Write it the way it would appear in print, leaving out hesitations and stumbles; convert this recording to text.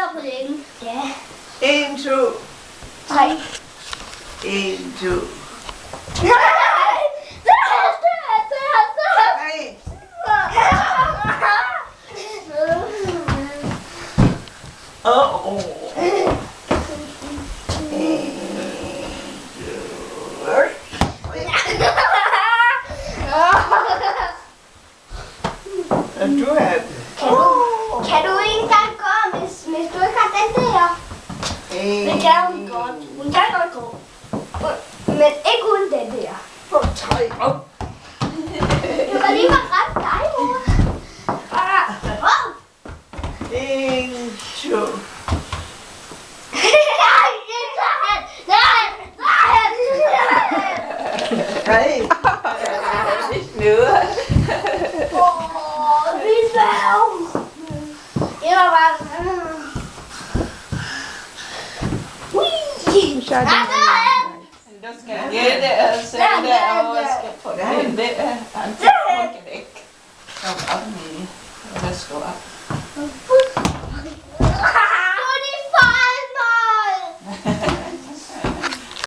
tæller på længe. Ja. 1, 2. 3. 1, 2. Nej! Du er... Kan du ikke engang gå, hvis du ikke har den der? Det kan hun godt. Hun kan godt gå. Men ikke uden den der. For 3. Du kan lige være ret dig, mor. 1, 2. Nej. Ikke noget. Min mave. Det var bare... Så er det Du skal gætte, altså derovre skal på den der. Han tager ikke. Så op med. Værsgo op.